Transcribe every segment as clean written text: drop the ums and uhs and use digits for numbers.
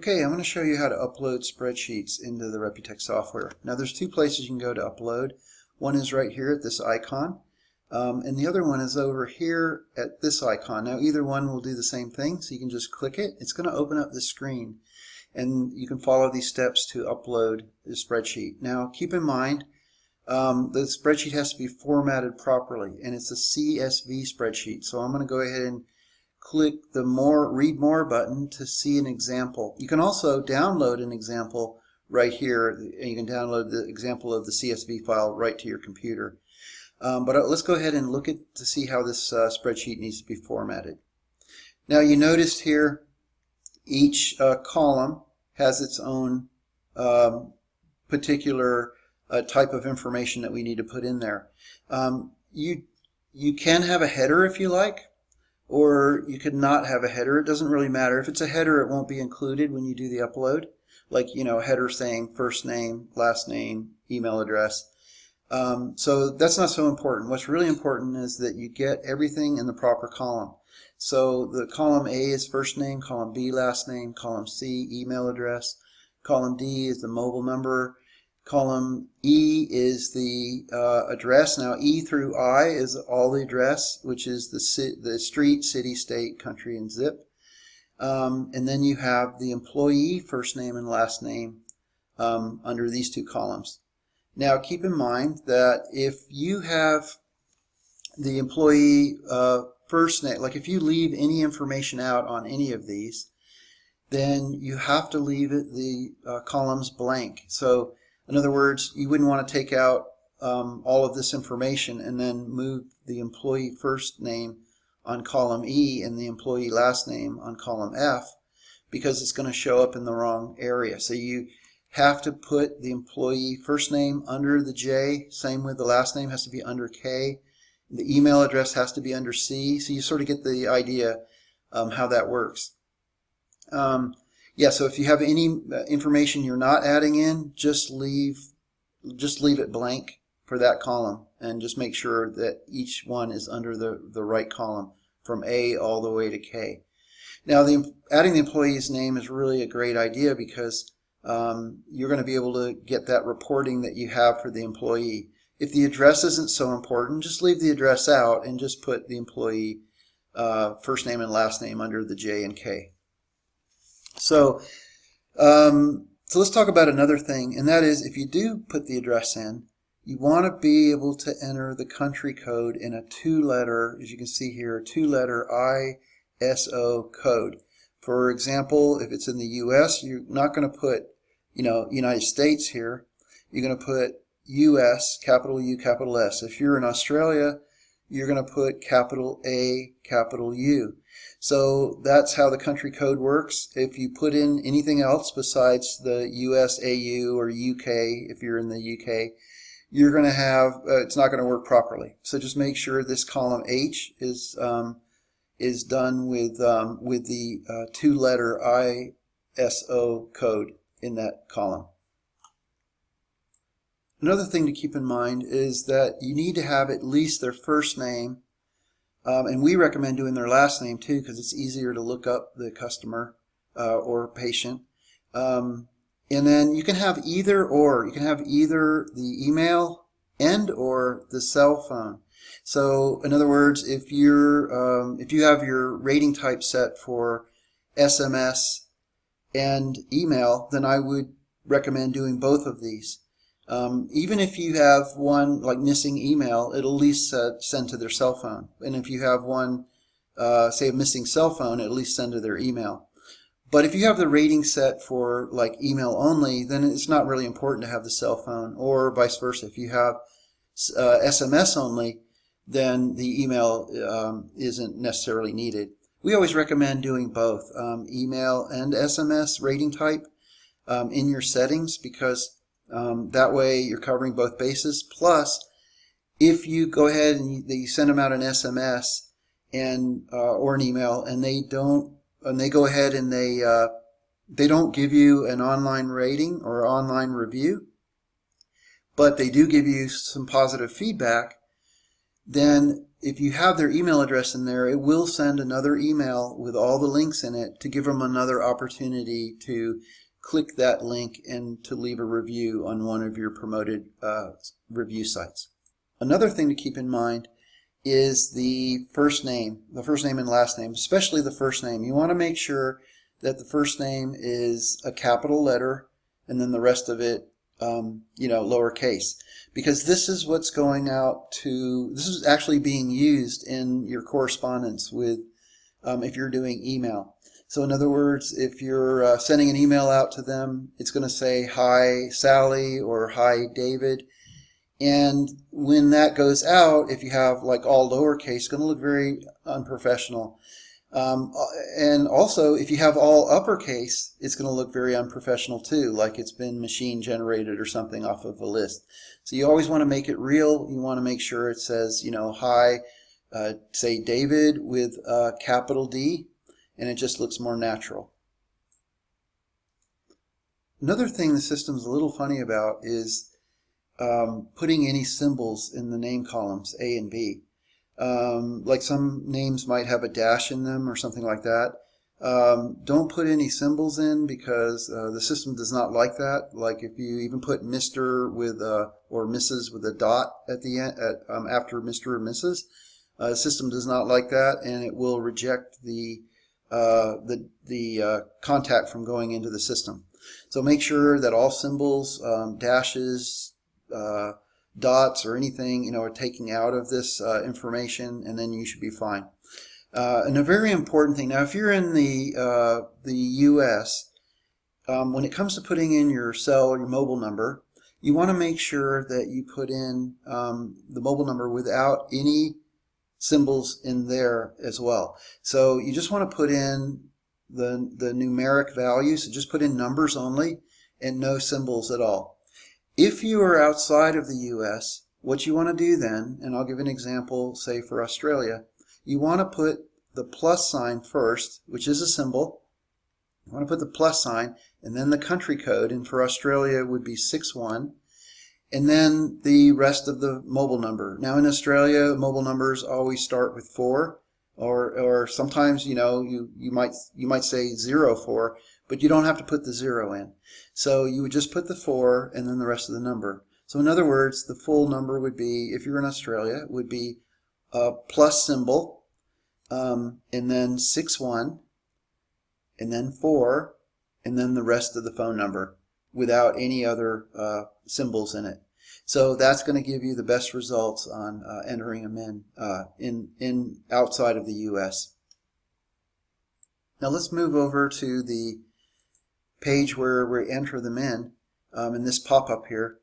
Okay, I'm going to show you how to upload spreadsheets into the Reputect software. Now there's two places you can go to upload. One is right here at this icon, and the other one is over here at this icon. Now either one will do the same thing, so you can just click it. It's going to open up the screen, and you can follow these steps to upload the spreadsheet. Now keep in mind, the spreadsheet has to be formatted properly, and it's a CSV spreadsheet. So I'm going to go ahead and click the Read More button to see an example. You can also download an example right here, and you can download the example of the CSV file right to your computer. But let's go ahead and look to see how this spreadsheet needs to be formatted. Now you noticed here each column has its own particular type of information that we need to put in there. You can have a header if you like, or you could not have a header. It doesn't really matter. If it's a header, it won't be included when you do the upload. Like, a header saying first name, last name, email address. So that's not so important. What's really important is that you get everything in the proper column. So the column A is first name, column B last name, column C email address, column D is the mobile number, column E is the address. Now E through I is all the address, which is the street, city, state, country, and zip. And then you have the employee first name and last name under these two columns. Now keep in mind that if you have the employee first name, like if you leave any information out on any of these, then you have to leave the columns blank. So in other words, you wouldn't want to take out all of this information and then move the employee first name on column E and the employee last name on column F, because it's going to show up in the wrong area. So you have to put the employee first name under the J, same with the last name has to be under K, the email address has to be under C, so you sort of get the idea how that works. Yeah, so if you have any information you're not adding in, just leave it blank for that column, and just make sure that each one is under the right column from A all the way to K. Now, adding the employee's name is really a great idea because you're going to be able to get that reporting that you have for the employee. If the address isn't so important, just leave the address out and just put the employee first name and last name under the J and K. So let's talk about another thing, and that is if you do put the address in, you want to be able to enter the country code in a two-letter, as you can see here, a two-letter ISO code. For example, if it's in the US, you're not going to put, United States here. You're going to put US, capital U, capital S. If you're in Australia, you're going to put capital A, capital U. So that's how the country code works. If you put in anything else besides the US, AU, or UK, if you're in the UK, you're going to have, it's not going to work properly. So just make sure this column H is done with the two-letter ISO code in that column. Another thing to keep in mind is that you need to have at least their first name, and we recommend doing their last name too because it's easier to look up the customer or patient. And then you can have either or. You can have either the email and or the cell phone. So in other words, if you have your rating type set for SMS and email, then I would recommend doing both of these. Even if you have one like missing email, it'll at least send to their cell phone. And if you have one, say a missing cell phone, it'll at least send to their email. But if you have the rating set for like email only, then it's not really important to have the cell phone, or vice versa. If you have SMS only, then the email isn't necessarily needed. We always recommend doing both, email and SMS rating type in your settings, because that way you're covering both bases. Plus, if you go ahead and you send them out an SMS and or an email, and they go ahead and they don't give you an online rating or online review, but they do give you some positive feedback, then if you have their email address in there, it will send another email with all the links in it to give them another opportunity to click that link and to leave a review on one of your promoted review sites. Another thing to keep in mind is the first name and last name, especially the first name. You want to make sure that the first name is a capital letter and then the rest of it lowercase, because this is what's going out to, this is actually being used in your correspondence with, if you're doing email. So in other words, if you're sending an email out to them, it's going to say, "Hi Sally" or "Hi David." And when that goes out, if you have like all lowercase, it's going to look very unprofessional. And also, if you have all uppercase, it's going to look very unprofessional too, like it's been machine generated or something off of a list. So you always want to make it real. You want to make sure it says, "Hi, say David" with capital D, and it just looks more natural. Another thing the system's a little funny about is putting any symbols in the name columns A and B. Like some names might have a dash in them or something like that. Don't put any symbols in, because the system does not like that. Like if you even put Mr. with or Mrs. with a dot at the end after Mr. or Mrs., the system does not like that, and it will reject the contact from going into the system. So make sure that all symbols, dashes, dots, or anything are taken out of this information, and then you should be fine. And a very important thing, now if you're in the US, when it comes to putting in your cell or your mobile number, you want to make sure that you put in the mobile number without any symbols in there as well. So you just want to put in the numeric value, so just put in numbers only and no symbols at all. If you are outside of the US, what you want to do then, and I'll give an example, say for Australia, you want to put the plus sign first, which is a symbol. You want to put the plus sign and then the country code, and for Australia would be 61, and then the rest of the mobile number. Now in Australia, mobile numbers always start with 4, or sometimes you might say 04, but you don't have to put the 0 in. So you would just put the 4 and then the rest of the number. So in other words, the full number would be, if you're in Australia, would be a plus symbol, and then 61, and then 4, and then the rest of the phone number without any other symbols in it. So that's going to give you the best results on entering them in outside of the US. Now let's move over to the page where we enter them in this pop-up here.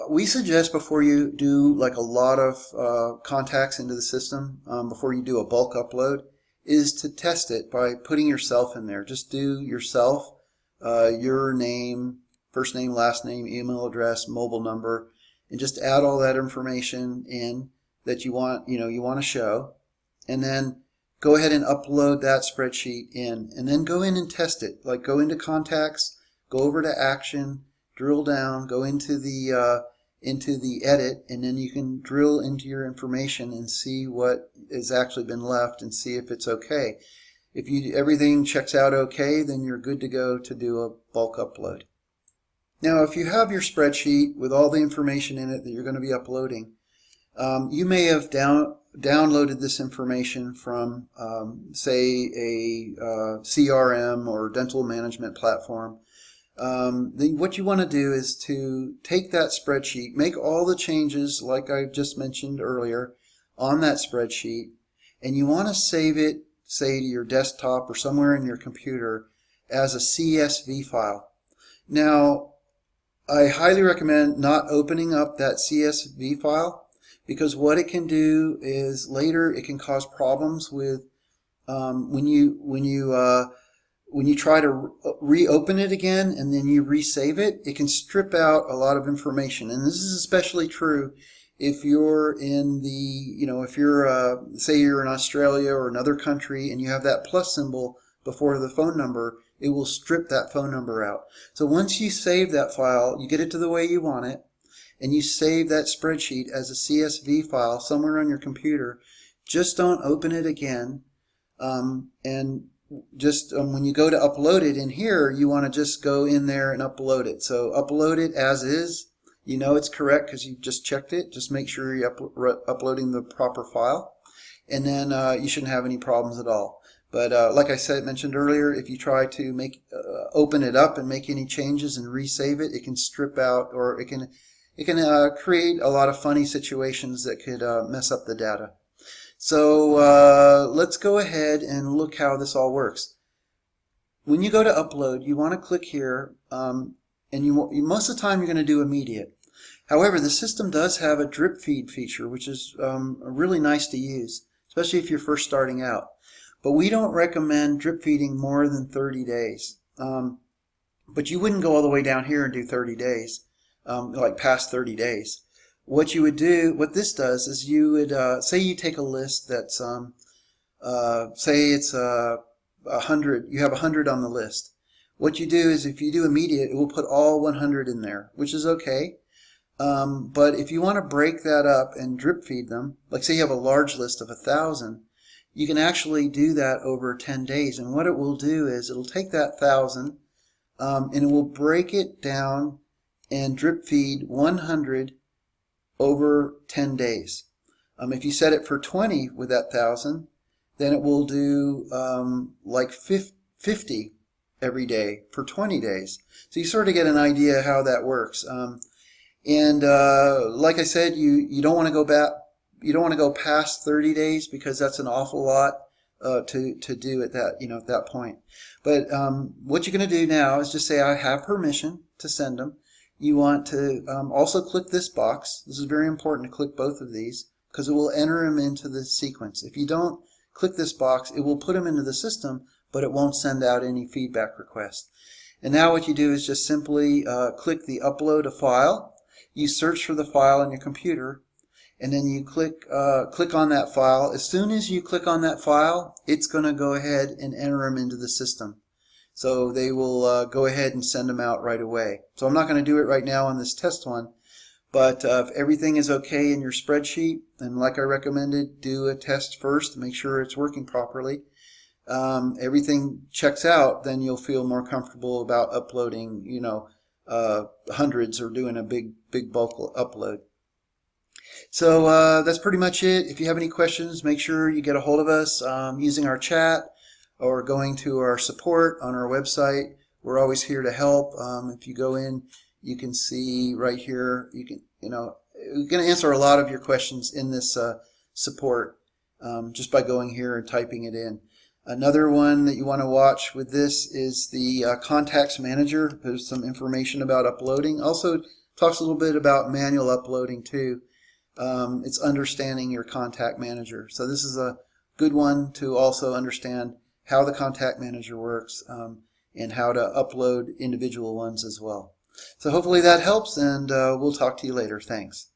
We suggest before you do like a lot of contacts into the system, before you do a bulk upload, is to test it by putting yourself in there. Just do yourself, your name, first name, last name, email address, mobile number, and just add all that information in that you want to show, and then go ahead and upload that spreadsheet in, and then go in and test it. Like go into contacts, go over to action, drill down, go into the edit, and then you can drill into your information and see what has actually been left and see if it's okay. If everything checks out okay, then you're good to go to do a bulk upload. Now if you have your spreadsheet with all the information in it that you're going to be uploading, you may have downloaded this information from, say, a CRM or dental management platform. What you want to do is to take that spreadsheet, make all the changes like I just mentioned earlier on that spreadsheet, and you want to save it, say, to your desktop or somewhere in your computer as a CSV file. Now, I highly recommend not opening up that CSV file, because what it can do is later it can cause problems with when you try to reopen it again and then you resave it, it can strip out a lot of information. And this is especially true if you're in the, if you're, say you're in Australia or another country and you have that plus symbol before the phone number, it will strip that phone number out. So once you save that file, you get it to the way you want it, and you save that spreadsheet as a CSV file somewhere on your computer, just don't open it again. And just when you go to upload it in here, you want to just go in there and upload it. So upload it as is. You know it's correct because you've just checked it. Just make sure you're uploading the proper file, and then you shouldn't have any problems at all. But like I mentioned earlier, if you try to open it up and make any changes and resave it, it can strip out, or it can create a lot of funny situations that could mess up the data. So let's go ahead and look how this all works. When you go to upload, you want to click here, and most of the time you're going to do immediate. However, the system does have a drip feed feature, which is really nice to use, especially if you're first starting out. But we don't recommend drip feeding more than 30 days. But you wouldn't go all the way down here and do 30 days, like past 30 days. What you would do, what this does is you would, say you take a list that's, say it's 100, you have 100 on the list. What you do is if you do immediate, it will put all 100 in there, which is okay. But if you want to break that up and drip feed them, like say you have a large list of 1,000, you can actually do that over 10 days. And what it will do is it'll take that 1,000 and it will break it down and drip feed 100 over 10 days. If you set it for 20 with that 1,000, then it will do like 50 every day for 20 days. So you sort of get an idea how that works. And like I said, you don't want to go back. You don't want to go past 30 days because that's an awful lot to do at that at that point. But what you're going to do now is just say I have permission to send them. You want to also click this box. This is very important to click both of these because it will enter them into the sequence. If you don't click this box, it will put them into the system, but it won't send out any feedback request. And now what you do is just simply click the upload a file. You search for the file on your computer, and then you click on that file. As soon as you click on that file, it's going to go ahead and enter them into the system. So they will go ahead and send them out right away. So I'm not going to do it right now on this test one, but if everything is okay in your spreadsheet, then like I recommended, do a test first to make sure it's working properly. Everything checks out, then you'll feel more comfortable about uploading, hundreds or doing a big bulk upload. So that's pretty much it. If you have any questions, make sure you get a hold of us using our chat or going to our support on our website. We're always here to help. If you go in, you can see right here, we're going to answer a lot of your questions in this support just by going here and typing it in. Another one that you want to watch with this is the Contacts Manager. There's some information about uploading. Also talks a little bit about manual uploading too. It's understanding your Contact Manager. So this is a good one to also understand how the Contact Manager works and how to upload individual ones as well. So hopefully that helps, and we'll talk to you later. Thanks.